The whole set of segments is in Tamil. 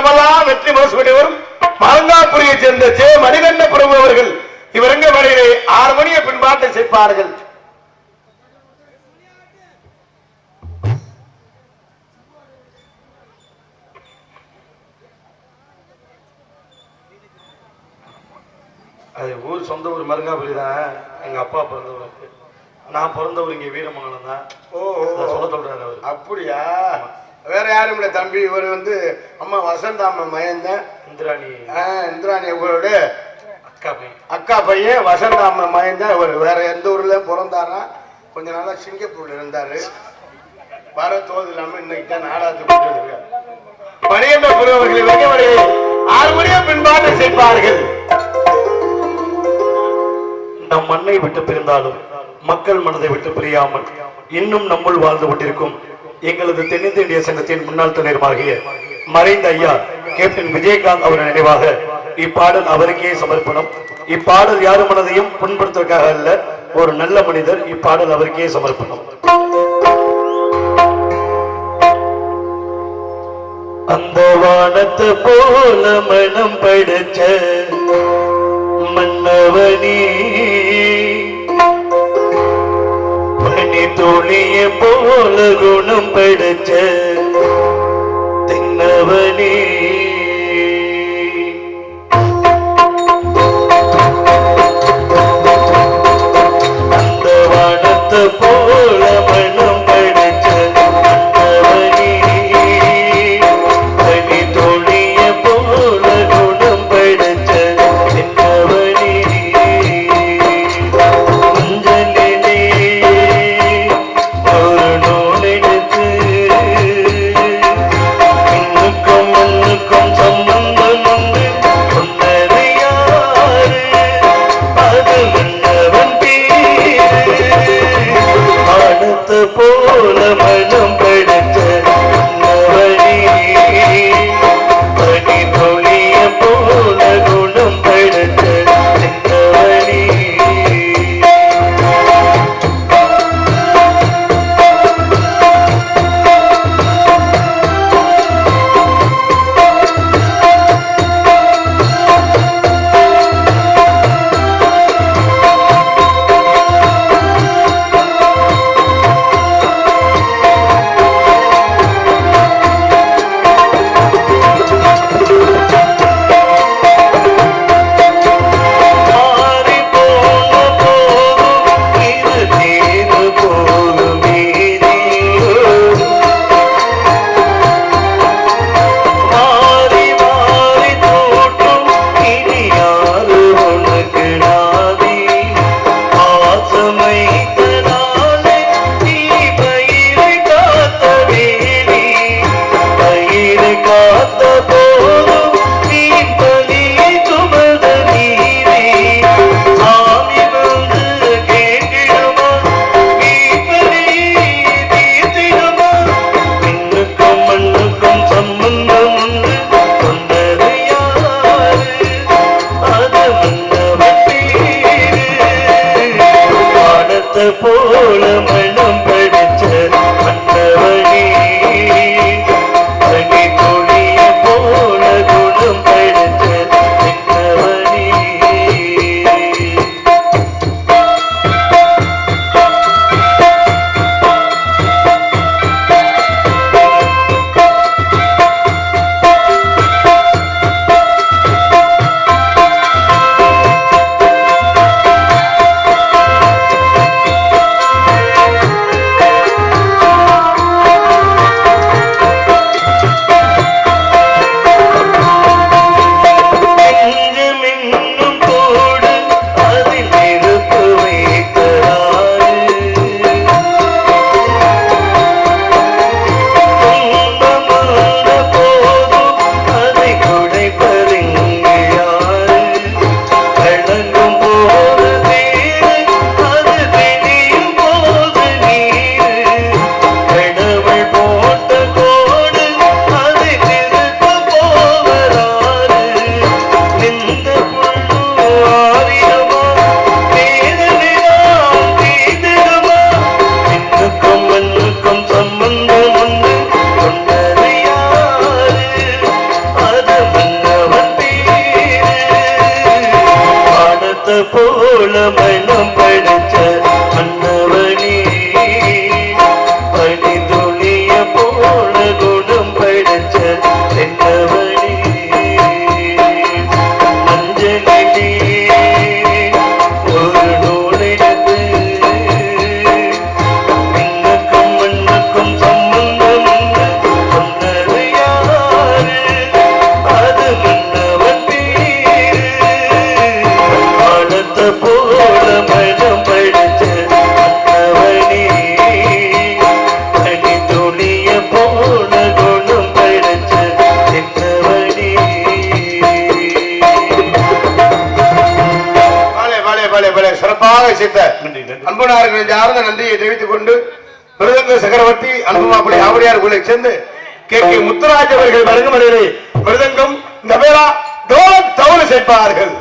களமெல்லாம் வெற்றி முரசு வரும் மலங்காபுரியை சேர்ந்த ஜே மணிகண்ட பிரபு அவர்கள் இவரங்க வரையிலே 6 மணியை பின்பாட்டை சேர்ப்பார்கள். அது ஊர் சொந்த ஊர் மருங்காபுரி தான். எங்க அப்பா பிறந்தவர், நான் பிறந்தவர் இங்க வீரமங்கலம் தான். சொல்ல சொல்றாரு அவர். அப்படியா? வேற யாரும் இல்ல தம்பி. இவர் வந்து அம்மா வசந்தாம்மா மயந்தன் இந்திராணி. இந்திராணி உங்களோட அக்கா பையன் வசந்தாம்மா மயந்தன். இவர் வேற எந்த ஊர்ல பிறந்தாரா? கொஞ்ச நாளா சிங்கப்பூர்ல இருந்தாரு. வர தோது இல்லாம இன்னைக்கு தான் நாடாத்து பனியண்ட புறவர்கள் 6 மணியா பின்பாட்டை சேர்ப்பார்கள். நம் மண்ணை விட்டு பிரிந்தாலும் மக்கள் மனதை விட்டு பிரியாமல் இன்னும் நம்முள் வாழ்ந்து கொண்டிருக்கும் எங்களது தென்னிந்திய இந்திய சங்கத்தின் முன்னாள் தலைவராகிய மறைந்த ஐயா கேப்டன் விஜயகாந்த் அவர்கள் நினைவாக இப்பாடல் அவருக்கே சமர்ப்பணம். இப்பாடல் யாரும் மனதையும் புண்படுத்துவதற்காக அல்ல, ஒரு நல்ல மனிதர். இப்பாடல் அவருக்கே சமர்ப்பணம். அந்த வானத்தை போல மனம் படைச்ச மன்னவனே, பனி துளிய போல குணம் படைச்ச தென்னவனே, அந்த வானத்தை போல மனம் படைச்ச மன்னவனே, பனி துளிய போல குணம் படைச்ச தென்னவனே, மஞ்சளிலே ஒரு நூல் எடுத்து அடியவனார்கள் சார்ந்த நன்றியை தெரிவித்துக் கொண்டு மிருதங்க சக்கரவர்த்தி அனுபவப்படி ஆவடியார் கோயிலை சேர்ந்து கே முத்துராஜ் அவர்கள் வருகமடையிலே மிருதங்கம் தபேலா டோலக் தவுல சேர்ப்பார்கள்.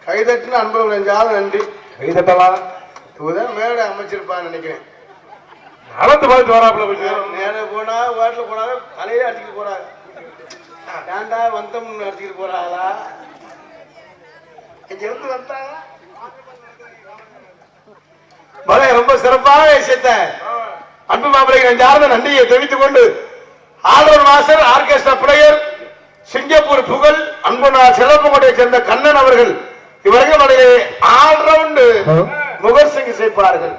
கைதட்டின அன்பு நெஞ்சாத நன்றி. கைதட்டலாம் மேடை அமைச்சிருப்பான்னு நினைக்கிறேன். நடந்து பார்த்து வராப்புல நேர போனா வாட்டில் போனா தலையில அடிச்சுட்டு போறாங்க. ஏண்டா வந்தம்னு அடிச்சுட்டு போறாங்களா? இருந்து வந்தாங்க ரொம்ப சிறப்பான விஷயத்த அன்பு மாப்பிள்ளை நெஞ்சார்ந்த நன்றியை தெரிவித்துக் கொண்டு all-round master orchestra player Singapore புகழ் அன்புநாள் சிறப்புகோட்டையை சேர்ந்த கண்ணன் அவர்கள் இவர்கள் ஆல்ரவுண்ட் முகர்சிங் சேர்ப்பார்கள்.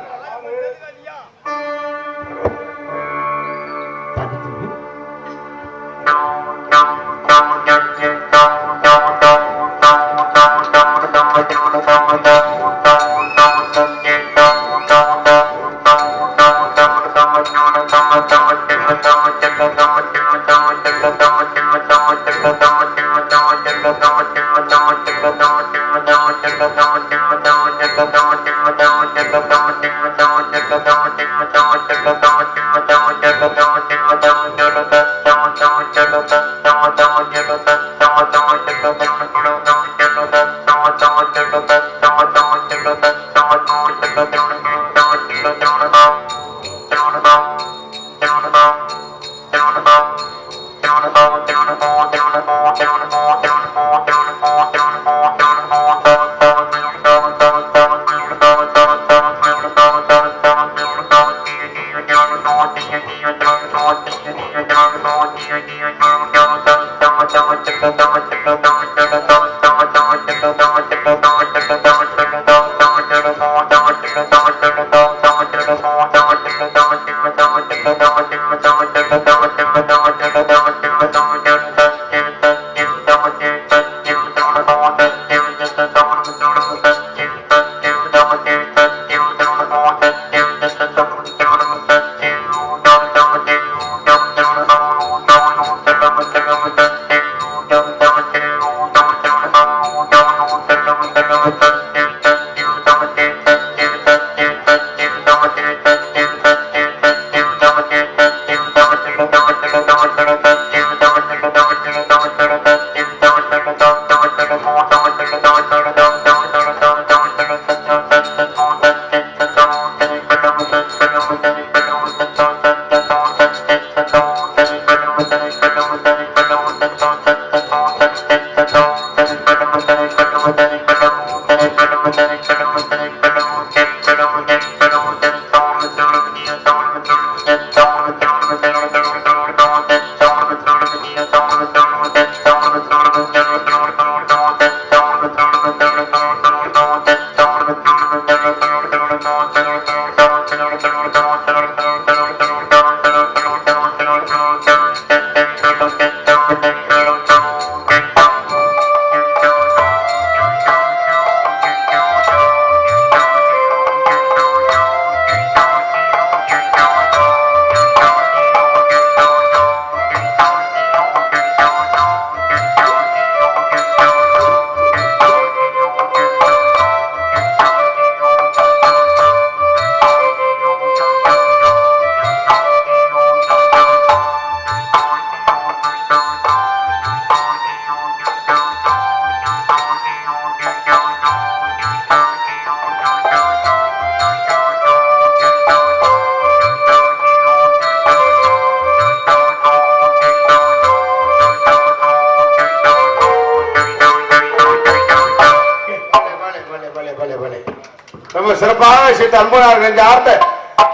சிறப்பாக விஷயத்தை அன்புனார் நெஞ்சார்ந்த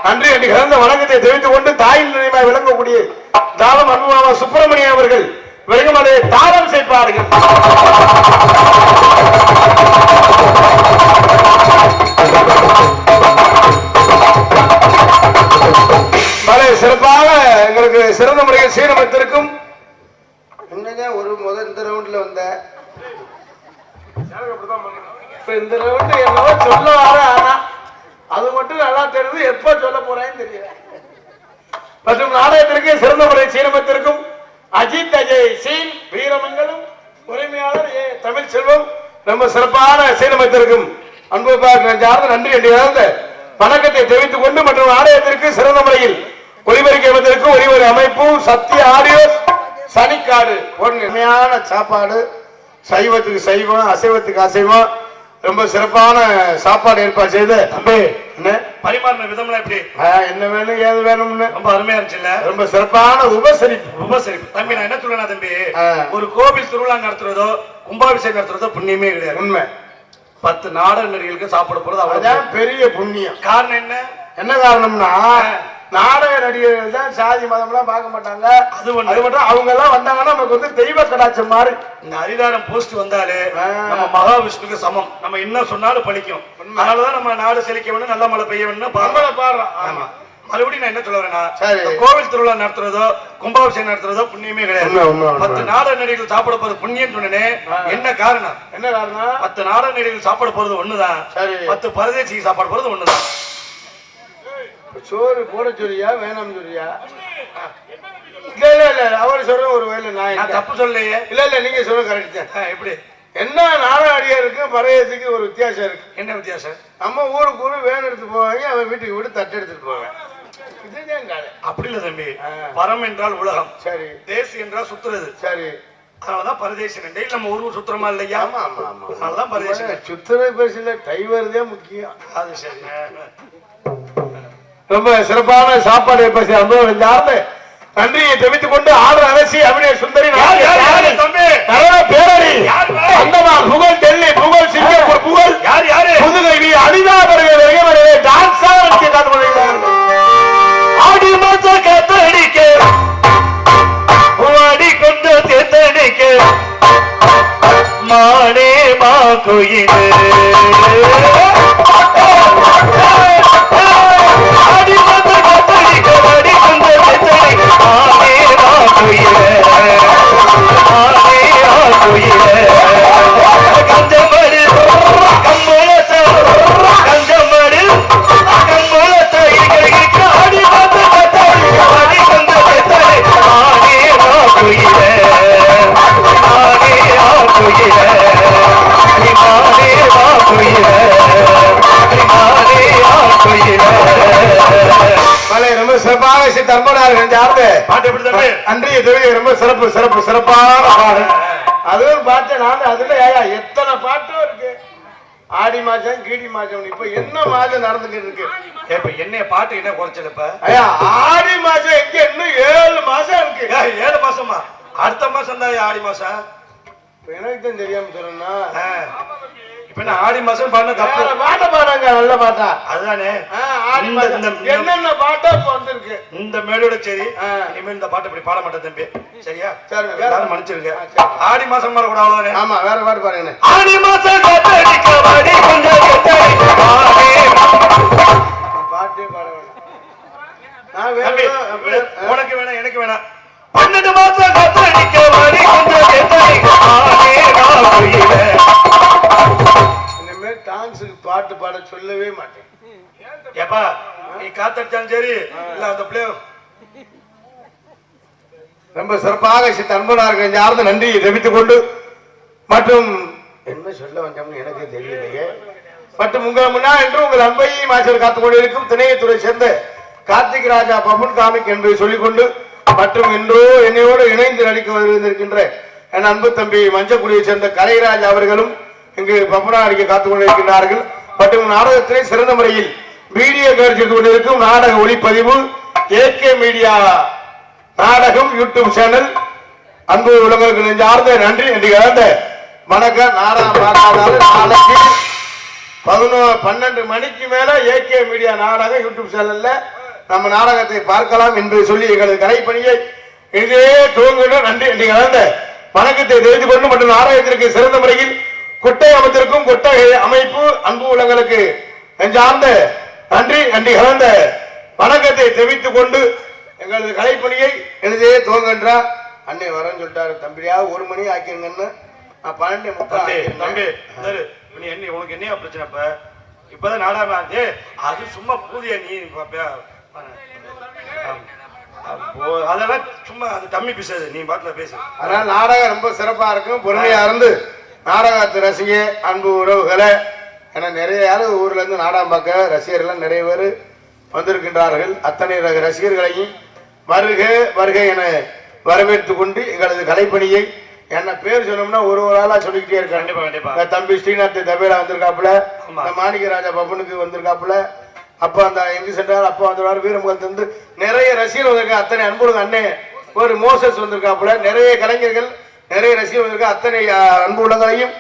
நன்றி என்று கலந்த வணக்கத்தை தெரிவித்துக் கொண்டு தாயின் நினைவாக விளங்கக்கூடிய தாளம் அன்புமாமா சுப்பிரமணியன் அவர்கள் வெறுமனே தாளம் செய்ப்பார்கள். சிறப்பாக எங்களுக்கு சிறந்த முறையில் சீரமைத்திருக்கும் ஒரு முதல் இந்த ரவுண்ட்ல வந்த இந்த ரவுண்ட் என்னவோ சொல்ல வர ஆனா அது மட்டும் நல்லா தெரியுது எப்ப சொல்ல போறேன்னு தெரியல. மற்றும் நாடகத்திற்கு சிறந்த முறை சீரமைத்திருக்கும் அஜித் அஜய் சீன் வீரமங்கலம் உரிமையாளர் தமிழ் செல்வம் ரொம்ப சிறப்பான சீரமைத்திருக்கும் அன்பு சார்ந்த நன்றி என்று வணக்கத்தை தெரிவித்துக் கொண்டு மற்றும் நாடகத்திற்கு சிறந்த முறையில் ஒளிபரப்பு அமைத்திற்கு ஒளிபரப்பு அமைப்பு சத்திய ஆடியோ சனிக்காடு உண்மையான சாப்பாடு சைவத்துக்கு சைவம் அசைவத்துக்கு அசைவம் ரொம்ப சிறப்பான சாப்பாடு ஏற்பாடு செய்து தம்பி பரிமாறின விதம்ல எப்படி என்ன வேணும் ஏது வேணும்னு ரொம்ப அருமையா இருந்துச்சுல்ல. ரொம்ப சிறப்பான உபசரிப்பு தம்பி. நான் என்ன சொல்றேன்னா தம்பி, ஒரு கோவில் திருவிழா நடத்துறதோ கும்பாபிஷேகம் நடத்துறதோ புண்ணியமே கிடையாது. உண்மை. 10 நாடக நடிகர்களுக்கு சாப்பிட போறது அவ்வளவுதான் பெரிய புண்ணியம். காரணம் என்ன காரணம்னா நாடக நடிகர்கள் தான் சாதி மதம்லாம் பார்க்க மாட்டாங்க. அது மட்டும் அவங்க எல்லாம் வந்தாங்கன்னா நமக்கு வந்து தெய்வ கடாட்சம் மாதிரி. இந்த அதிகாரம் போஸ்ட் வந்தாலே நம்ம மகாவிஷ்ணுக்கு சமம். நம்ம என்ன சொன்னாலும் பழிக்கும். அதனாலதான் நம்ம நாடு செழிக்க வேணும், நல்ல மழை பெய்ய வேணும் பாடுறோம். ஆமா. மறுபடியும் நான் என்ன சொல்ல வரேன்னா, கோவில் திருவிழா நடத்துறதோ கும்பாபிஷேகம் நடத்துறதோ புண்ணியமே கிடையாது. 10 நாடக நடிகர்கள் சாப்பிட போறது புண்ணியம் சொன்னே. என்ன காரணம்? 10 நாடக நடிகர்கள் சாப்பிட போறது ஒண்ணுதான், 10 பரதேசிக்கு சாப்பாடு போறது ஒண்ணுதான். சோறு போட சொல்லியா வேணாம் சொல்லியா? இல்ல அவர் சொல்ற ஒரு வேலை நான் தப்பு சொல்லலையே. இல்ல நீங்க சொல்ல கரெக்ட் தான். எப்படி என்ன நாடக நடிகருக்கு பரதேசிக்கு ஒரு வித்தியாசம் இருக்கு. என்ன வித்தியாசம்? நம்ம ஊருக்கு ஊரு வேன் எடுத்து போவாங்க, அவன் வீட்டுக்கு வீடு தட்டு எடுத்துட்டு போவேன். அப்படி இல்ல தம்பி. பரம் என்றால் உலகம், சரி. தேசி என்றால் சுத்துறது, சரி. அதனாலதான் பரதேசி நண்டை. நம்ம ஊருக்கு சுத்துறமா இல்லையா? அதனாலதான் பரதேசி. சுத்துறது பேசல, டைவர்தே முக்கியம். அது சரி. ரொம்ப சிறப்பான சாப்பாடு பேசி அனுபவம் நன்றியை தெரிவித்துக் கொண்டு ஆளுநர் அரசி அபிநய சுந்தரி பேரடி அந்தமான் புகழ், டெல்லி புகழ், சிங்கப்பூர் புகழ், புதுகை அனிதாபுரே டான்ஸ் ஆடி மாச கத்தடிக்க ஆடி கொண்டு தேத்தடிக்க மானே மா கோயிலே ஆடி மாச கத்தடிக்க ஆடி கொண்டு தேத்தடிக்க மானே மா கோயிலே மானே மா கோயிலே கஞ்சமடு கம்பளத்த கஞ்சமடு கம்பளத்த இங்க ஆடி மாச கத்தடிக்க ஆடி கொண்டு தேத்தடிக்க மானே மா கோயிலே மானே மா கோயிலே ரொம்ப சிறப்பாக அன்றைய தொழில் ரொம்ப சிறப்பு சிறப்பு சிறப்பான பாடு. அதுவும் பார்த்தேன் நான். அதுல எத்தனை பாட்டும் இருக்கு. ஆடி மாசம் கீடி மாசம் இப்ப என்ன மாசம் நடந்துகிட்டு இருக்கு. இப்ப என்ன பாட்டு என்ன குறைச்சல்? இப்ப ஆடி மாசம் எங்க இன்னும் 7 மாசம் இருக்கு. 7 மாசமா? அடுத்த மாசம் தான் ஆடி மாசம். எனக்கு தான் தெரியாம சொல்லணும்னா இப்ப என்ன ஆடி மாசம் பாடின தப்பு பாட்ட பாடாங்க. நல்ல பாட்டா அதுதானே. என்னென்ன பாட்டா இப்ப வந்திருக்கு இந்த மேலோட. சரி, இனிமேல் இந்த பாட்டு இப்படி பாட மாட்டேன் தம்பி, சரியா? சரி, மன்னிச்சிருங்க. ஆடி மாசம் பாட கூட அவ்வளவுதானே. ஆமா, வேற பாட்டு பாருங்க. ஆடி மாசம் பாட்டே பாட உனக்கு வேணாம் எனக்கு வேணாம். 12 மாசம் கத்தடிக்க வரி இனிமேல் டான்ஸுக்கு பாட்டு பாட சொல்லவே மாட்டேன். ஏப்பா நீ காத்தடிச்சாலும் சரி இல்ல அந்த பிள்ளை ரொம்ப சிறப்பாக அன்பனார்கள் யார்ந்த நன்றியை தெரிவித்துக் கொண்டு மற்றும் என்ன சொல்ல வந்தோம்னு எனக்கு தெரியலையே. மற்றும் உங்கள் முன்னால் என்று உங்கள் அன்பையும் ஆசிரியர் காத்துக் கொண்டிருக்கும் திணையத்துறை சேர்ந்த கார்த்திக் ராஜா பபுன் காமிக் என்பதை சொல்லிக்கொண்டு மற்றும் இன்றோ என்னையோடு இணைந்து நடிக்க வருகின்ற என் அன்பு தம்பி மஞ்சக்குடியை சேர்ந்த கலைராஜ் அவர்களும் இங்கு பப்பனா அடிக்க காத்துக் கொண்டிருக்கின்றார்கள். மற்றும் நாடகத்திலே சிறந்த முறையில் வீடியோ காட்சி கொண்டிருக்கும் நாடக ஒளிப்பதிவு AK மீடியா நாடகம் யூடியூப் சேனல் அன்பு உலகளுக்கு நெஞ்சார்ந்த நன்றி என்று கலந்த வணக்கம். நாளைக்கு 12 மணிக்கு மேல AK மீடியா நாடகம் யூடியூப் சேனல்ல நம்ம நாடகத்தை பார்க்கலாம் என்று சொல்லி எங்களது கலைப்பணியை இதே துவங்க நன்றி என்று கலந்த வணக்கத்தை தெரிந்து கொண்டு மற்றும் நாடகத்திற்கு சிறந்த முறையில் கொட்டை அமைத்திருக்கும் கொட்டகை அமைப்பு அன்பு உள்ளங்களுக்கு நெஞ்சார்ந்த நன்றி நன்றி கலந்த வணக்கத்தை தெரிவித்துக் கொண்டு எங்களது கலைப்பணியை எழுதியே துவங்கன்றா. அன்னை வரன்னு சொல்லிட்டாரு. தம்பியா 1 மணி ஆக்கிருங்கன்னு 12:30. தம்பி என்ன உனக்கு என்ன பிரச்சனை? இப்பதான் நாடகம் அது சும்மா பூதியா நீ அதெல்லாம் சும்மா அது டம்மி பேசாது, நீ பாட்டுல பேசு. அதனால நாடகம் ரொம்ப சிறப்பா இருக்கும். பொறுமையா இருந்து நாடகத்தை ரசிக அன்பு உறவுகளை ஏன்னா நிறைய ஊர்ல இருந்து நாடகம் பார்க்க ரசிகர்கள் நிறைய பேர் வந்திருக்கின்றார்கள். அத்தனை ரசிகர்களையும் வருக வருக என வரவேற்றுக் கொண்டு எங்களது கலைப்பணியை என்ன பேர் சொன்னோம்னா ஒரு ஆளா சொல்லிக்கிட்டே இருக்காங்க. தம்பி ஸ்ரீநாத் தபேலா வந்திருக்காப்புல, மாணிக்கராஜா பப்பனுக்கு வந்திருக்காப்புல, அப்பா அந்த எங்க சென்றார் அப்பா வந்துருவாரு, வீரமுகத்து வந்து நிறைய ரசிகர் வந்திருக்க. அத்தனை அன்புடன் அண்ணே ஒரு மோசஸ் வந்திருக்காப்புல, நிறைய கலைஞர்கள் நிறைய ரசிகர் வந்திருக்க. அத்தனை அன்பு உள்ளங்களையும்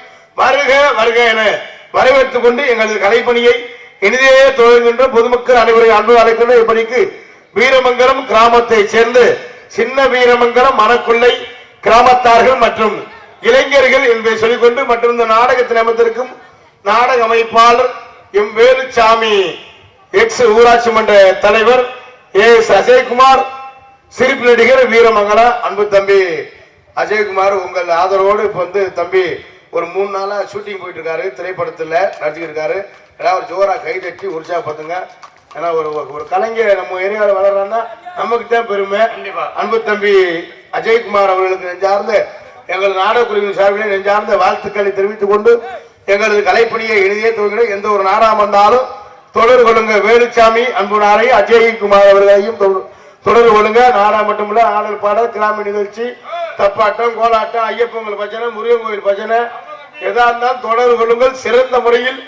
வருக வருக என வரவேற்றுக் கொண்டு எங்களது கலைப்பணியை இனிதே தொடர்கின்ற பொதுமக்கள் அனைவரையும் அன்பு அழைக்கின்ற இப்படிக்கு வீரமங்கலம் கிராமத்தை சேர்ந்து சின்ன வீரமங்கலம் மணக்குள்ளை கிராமத்தார்கள் மற்றும் இளைஞர்கள் என்பதை சொல்லிக்கொண்டு மற்றும் இந்த நாடகத்தின் அமைத்திருக்கும் நாடக அமைப்பாளர் எம் வேலுச்சாமி எக்ஸ் ஊராட்சி மன்ற தலைவர் எஸ் அஜய்குமார், சிரிப்பு நடிகர் வீரமங்கலம் அன்பு தம்பி அஜய்குமார் உங்கள் ஆதரவோடு இப்ப தம்பி ஒரு 3 நாளா ஷூட்டிங் போயிட்டு இருக்காரு, திரைப்படத்துல நடிச்சிருக்காரு. ஒரு ஜோரா கை தட்டி உற்சாகப்படுத்துங்க. ஏன்னா ஒரு கலைஞர் நம்ம ஏரியாவில் வளர்றான்னா நமக்கு தான் பெருமை. அன்பு தம்பி அஜய்குமார் அவர்களுக்கு நெஞ்சார்ந்த எங்கள் நாடக குழுவின் சார்பிலே நெஞ்சார்ந்த வாழ்த்துக்களை தெரிவித்துக் கொண்டு எங்களது கலைப்பணியை இறுதியே துவங்கிட எந்த ஒரு நாடகம் வந்தாலும் தொடர்பு கொள்ளுங்க. வேலுச்சாமி அன்புனாரை அஜய்குமார் அவர்களையும் தொடர்பு கொள்ளுங்க. நாடகம் மட்டுமில்ல, ஆடல் பாடல், கிராம நிகழ்ச்சி, தப்பாட்டம், கோலாட்டம், ஐயப்பங்கள் பஜனை, முருகன் கோயில் பஜனை எதா இருந்தாலும் தொடர்பு கொள்ளுங்கள். சிறந்த முறையில்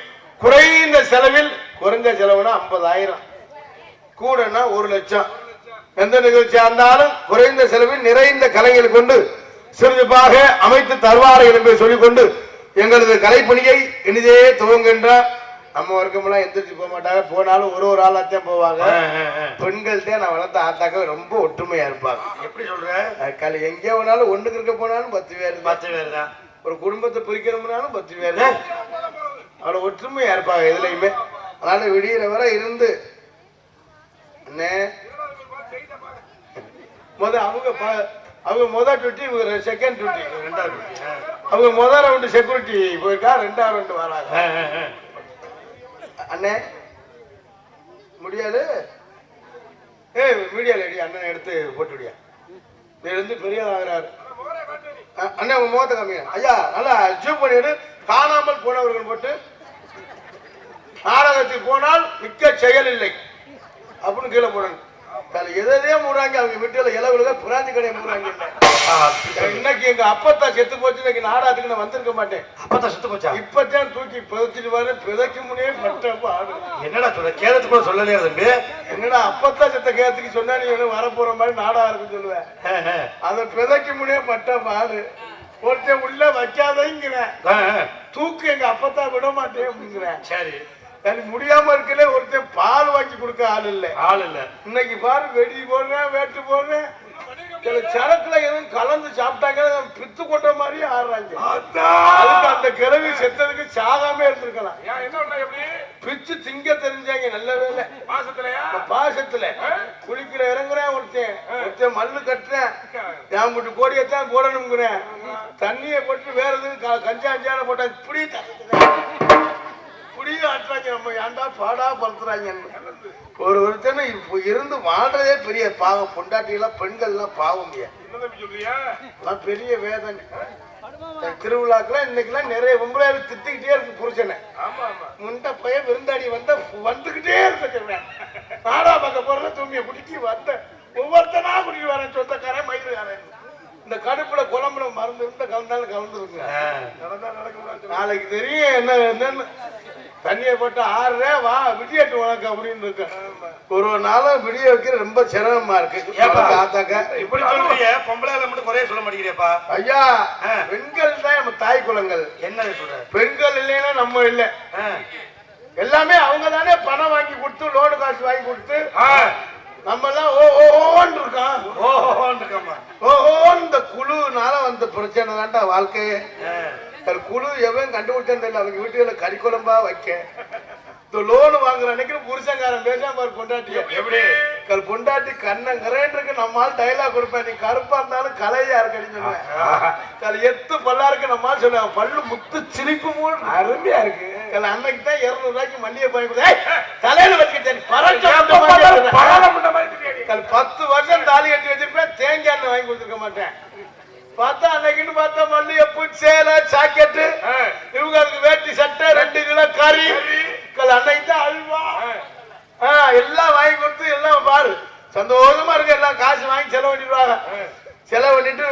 குறைந்த செலவில், குறைந்த செலவுனா 50,000, கூடனா 1 லட்சம். எந்த நிகழ்ச்சியா இருந்தாலும் குறைந்த செலவில் நிறைந்த கலைஞர்கள் கொண்டு சிறிதுபாக அமைத்து தருவார்கள் என்பதை சொல்லிக்கொண்டு எங்களது கலைப்பணியை இனிதே துவங்குகின்ற நம்ம வர்க்கமெல்லாம் எந்திரிச்சு போக மாட்டாங்க. போனாலும் ஒரு ஆளாத்தான் போவாங்க. பெண்கள்கிட்ட நான் வளர்த்த ஆத்தாக்க ரொம்ப ஒற்றுமையா இருப்பாங்க. எப்படி சொல்றேன்? எங்கே போனாலும் ஒண்ணுக்கு இருக்க போனாலும் 10 பேர் தான். ஒரு குடும்பத்தை பிரிக்கணும்னாலும் 10 பேர் தான். அவ்வளவு ஒற்றுமையா இருப்பாங்க எதுலையுமே. அதனால விடியிற வரை இருந்து அண்ணே அவங்க முதல் டியூட்டி, இவங்க செகண்ட் டியூட்டி, 2வது டியூட்டி. அவங்க முதல் ரவுண்டு செக்யூரிட்டி போயிருக்கா, 2வது ரவுண்டு வராங்க. அண்ணே முடியாது, மீடியா லேடி அண்ணன் எடுத்து போட்டுடியா, இருந்து பெரிய ஆகிறாரு. அண்ணன் உங்க முகத்தை காமிங்க ஐயா, நல்லா ஜூம் பண்ணிடு. காணாமல் போனவர்கள் போட்டு நாடகத்துக்கு போனால் மிக்க செயல் இல்லை அப்படின்னு கீழே போடணும். எதையே மூடுறாங்க அவங்க வீட்டுல, இலவுல பிராந்தி கடையை மூடுறாங்க. இன்னைக்கு எங்க அப்பத்தா செத்து போச்சு, இன்னைக்கு நாடகத்துக்கு நான் வந்திருக்க மாட்டேன். அப்பத்தா செத்து போச்சா? இப்பதான் தூக்கி புதைச்சிட்டு வர, பிதைக்கு முன்னே பட்டப்ப ஆடு. என்னடா சொல்ல, கேரத்து கூட சொல்லலையா தம்பி? என்னடா அப்பத்தா செத்த கேரத்துக்கு சொன்னா நீ வரப்போற மாதிரி நாடகம் இருக்குன்னு சொல்லுவேன். அதை பிதைக்கு முன்னே பட்டப்ப ஆடு. ஒருத்தன் உள்ள வைக்காதங்கிறேன், தூக்கு எங்க அப்பத்தா விட மாட்டேன் அப்படிங்கிறேன். சரி, எனக்கு முடியாம இருக்கல. ஒருத்தன் பால் வாங்கி கொடுக்க ஆள் இல்ல. இன்னைக்கு பாரு வெடி போடுறேன், வேட்டு போடுறேன். சரக்குல எதுவும் கலந்து சாப்பிட்டாங்க, பித்து கொட்ட மாதிரி ஆடுறாங்க. அதுக்கு அந்த கிழவி செத்ததுக்கு சாகாம இருந்திருக்கலாம். பிச்சு திங்க தெரிஞ்சாங்க. நல்ல வேலை பாசத்துல குளிக்கிற இறங்குறேன். ஒருத்தன் மல்லு கட்டுறேன், நான் மட்டும் கோடியத்தான் போடணுங்கிறேன். தண்ணியை போட்டு வேற எதுவும் கஞ்சா அஞ்சான போட்டா இப்படி ஆட்டுறாங்க. நம்ம ஏன்டா பாடா படுத்துறாங்க. ஒருத்தனை இப்ப இருந்து வாழ்றதே பெரிய பாவம். பொண்டாட்டி எல்லாம் பெண்கள் எல்லாம் பாவம். பெரிய வேதனை. திருவிழாக்கெல்லாம் இன்னைக்கெல்லாம் நிறைய பொம்பளையாரு திட்டிக்கிட்டே இருக்கு புருஷனை. முண்ட பைய விருந்தாடி வந்துகிட்டே இருக்க. நாடா பார்க்க போற தூங்கிய குடிக்கி ஒவ்வொருத்தனா குடிக்க வரேன். சொந்தக்காரன் மயிலுக்காரன். இந்த கடுப்புல குழம்புல மருந்து இருந்த கலந்தாலும் கலந்துருங்க. நாளைக்கு தெரியும் என்னன்னு. தண்ணியை போட்டு ஆறுற வா விடியட்டு உனக்கு அப்படின்னு இருக்கு. ஒரு நாளும் விடிய வைக்கிற ரொம்ப சிரமமா இருக்கு. இப்படி சொல்றீங்க, பொம்பளை மட்டும் குறைய சொல்ல மாட்டேங்கிறேப்பா. ஐயா, பெண்கள் தான் நம்ம தாய் குலங்கள். என்ன சொல்ற? பெண்கள் இல்லைன்னா நம்ம இல்ல. எல்லாமே அவங்க தானே பணம் வாங்கி கொடுத்து, லோடு காசு வாங்கி கொடுத்து நம்ம எல்லாம் ஓன்னு இருக்கோம். இந்த குழுனால வந்த பிரச்சனை தான்டா வாழ்க்கையே. குழு எவன் கண்டுபிடிச்சேன்னு தெரியல. அவங்க வீட்டுல கறி குழம்பா வைக்க இந்த லோனு வாங்குற அன்னைக்கு புருஷங்காரன் பேசாம பொண்டாட்டிய எப்படி பொண்டாட்டி கண்ணங்கரேன்றிருக்கு. நம்மால் டைலாக் கொடுப்பேன், நீ கருப்பா இருந்தாலும் கலையா இருக்கன்னு சொல்லுவேன். எத்து பல்லா இருக்கு நம்மால் சொல்லுவேன். பல்லு முத்து சிரிப்பு மூணு அருமையா இருக்கு. அன்னைக்கு தான் 200 ரூபாய்க்கு மல்லிகை பாய் தலையில வச்சுக்கிட்டேன். 10 வருஷம் தாலி கட்டி வச்சிருப்பேன், தேங்காய் வாங்கி கொடுத்துருக்க மாட்டேன். பார்த்தா அன்னைக்குன்னு பார்த்தா மல்லிகைப்பூ, சேலை, ஜாக்கெட்டு, இவங்களுக்கு வேட்டி சட்டை, 2 கிலோ கறி. அன்னைக்கு தான் அல்வா எல்லாம் வாங்கி கொடுத்து எல்லாம் பாரு சந்தோஷமா இருக்கு. எல்லாம் காசு வாங்கி செலவு பண்ணிடுவாங்க. செலவு பண்ணிட்டு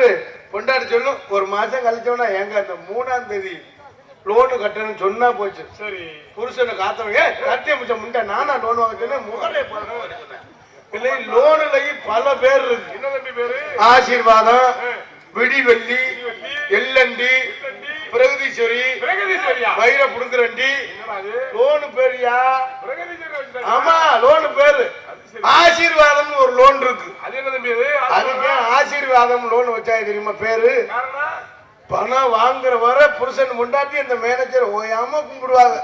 கொண்டாடி சொல்லும். ஒரு மாசம் கழிச்சோன்னா எங்க அந்த 3ஆம் தேதி லோனு கட்டணும்னு சொன்னா போச்சு. சரி, புருஷனை காத்தவங்க கட்டிய மிச்சம் முண்டை நானா லோன் வாங்க சொன்னேன். முகலே இல்லை, லோனுலையும் பல பேர் இருக்கு. என்ன தம்பி பேரு? ஆசீர்வாதம், விடிவெள்ளி, எல்லண்டி, பிரகதீஸ்வரி, வைர புடுங்குரண்டி. லோனு பேரியா? ஆமா, லோனு பேரு. ஆசீர்வாதம் ஒரு லோன் இருக்கு. அது என்ன தம்பி அதுக்கு ஆசீர்வாதம் லோன் வச்சா தெரியுமா பேரு? பணம் வாங்குற வர புருஷன் முண்டாட்டி அந்த மேனேஜர் ஓயாம கும்பிடுவாங்க.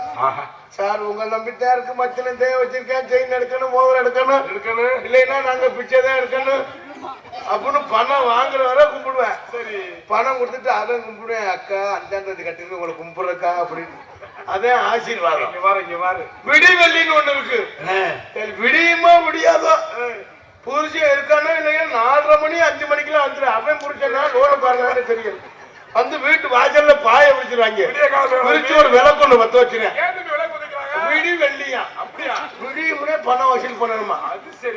சார் உங்க நம்பித்தான் இருக்கு, மச்சனும் தேவை வச்சிருக்கேன், செயின் எடுக்கணும், மோதிரம் எடுக்கணும், இல்லைன்னா நாங்க பிச்சை தான் எடுக்கணும் அப்படின்னு பணம் வாங்குற வர கும்பிடுவேன். சரி, பணம் கொடுத்துட்டு அதை கும்பிடுவேன். அக்கா 5ஆம் தேதி கட்டுங்க உங்களை கும்பிடுறக்கா அப்படின்னு. அதே ஆசீர்வாதம். விடிவெள்ளின்னு ஒண்ணு இருக்கு. விடியுமா முடியாதோ புருஷன் இருக்கானோ இல்லையா 4:30 மணி 5 மணிக்கெல்லாம் வந்துடும். அவன் புருஷனா லோன பாருங்க தெரியும். வந்து வீட்டு வாசல்ல பாய பிடிச்சிருவாங்க. பிரிச்சு ஒரு விளக்கு பத்த வச்சிருக்கேன். விடி வெள்ளியா விடியுமே பணம் வசூல் பண்ணணுமா?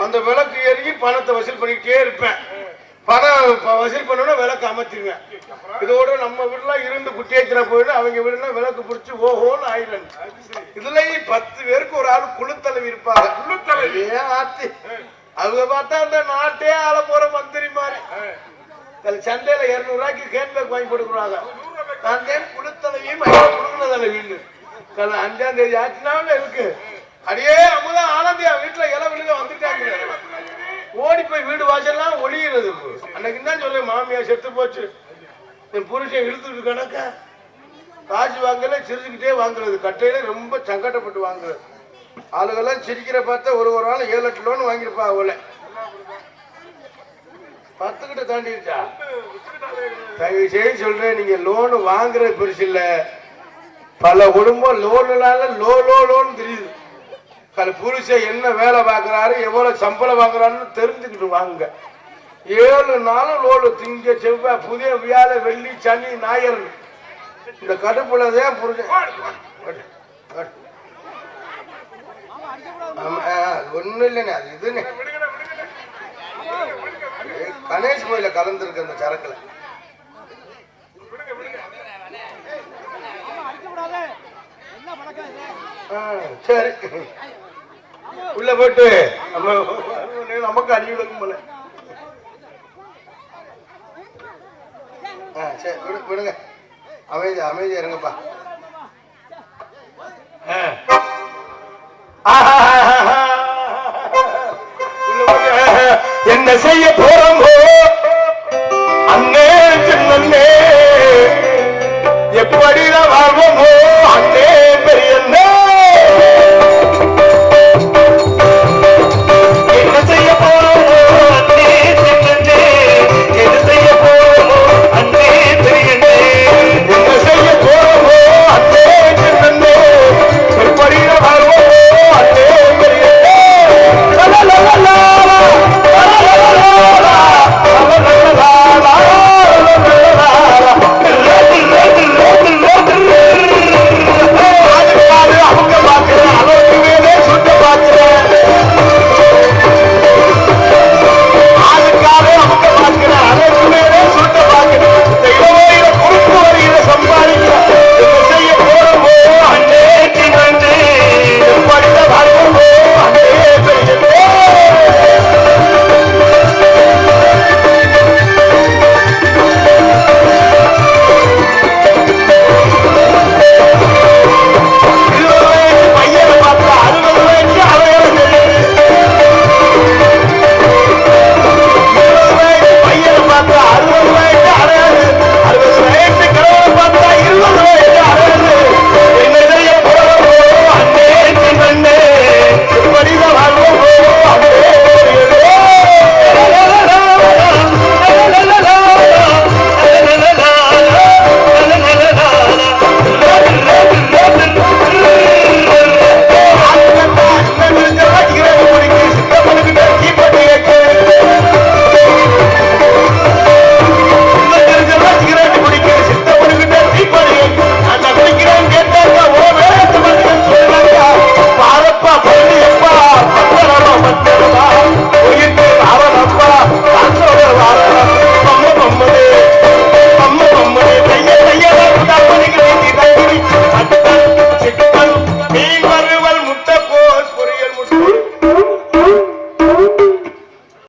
அந்த விளக்கு எரிஞ்சு பணத்தை வசூல் பண்ணிக்கிட்டே இருப்பேன். பணம் வசூல் பண்ணணும்னா விளக்கு அமைச்சிருவேன். இதோட நம்ம வீடுலாம் இருந்து குட்டியேச்சினா போயிடும். அவங்க வீடுனா விளக்கு பிடிச்சி ஓஹோன்னு ஆயிடும். இதுலயும் 10 பேருக்கு ஒரு ஆள் குழுத்தலைவி இருப்பாங்க. குழுத்தலைவி ஆத்தி அவங்க பார்த்தா அந்த நாட்டே ஆள போற மந்திரி மாதிரி. சந்தையில 200 ரூபாய்க்கு கேன்பேக் வாங்கி கொடுக்குறாங்க. நான் குழுத்தலைவியும் கொடுக்கறதில்ல. வீடு 5ஆம் தேதி ஆச்சுனா இருக்கு. அடியே அமுதா ஆனந்தியா வீட்டுல இலை விழுக வந்துட்டாங்க. ஓடி போய் வீடு வாசல்லாம் ஒளியிறது. அன்னைக்கு தான் சொல்ல மாமியா செத்து போச்சு, என் புருஷன் இழுத்துட்டு கணக்க காசு வாங்கல, சிரிச்சுக்கிட்டே வாங்குறது. கட்டையில ரொம்ப சங்கடப்பட்டு வாங்குறது. ஆளுகெல்லாம் சிரிக்கிற பார்த்தா ஒரு ஆள் 7-8 லோன் வாங்கியிருப்பா. அவளை 10 கிட்ட தாண்டிருச்சா? தயவு செய்து சொல்றேன், நீங்க லோனு வாங்குறது பெருசு இல்ல. பல குடும்பம் லோனுனால லோன் தெரியுது. புருஷன் என்ன வேலை பார்க்கிறாரு, எவ்வளவு சம்பளம் வாங்குறாருன்னு தெரிஞ்சுக்கிட்டு வாங்க. 7 நாளும் லோனு. திங்க செவ்வாய் புதிய வியாழ வெள்ளி சனி ஞாயிறு இந்த கடுப்புலதான் புருஷன். ஒண்ணு இல்லைன்னு அது இதுன்னு கணேஷ் கோயில கலந்துருக்கு அந்த சரக்குல. சரி உள்ள போயிட்டு நமக்கு அடி விழுக்கும் போல. சரி விடுங்க, அமைதி இருங்கப்பா. என்ன செய்ய போறோம்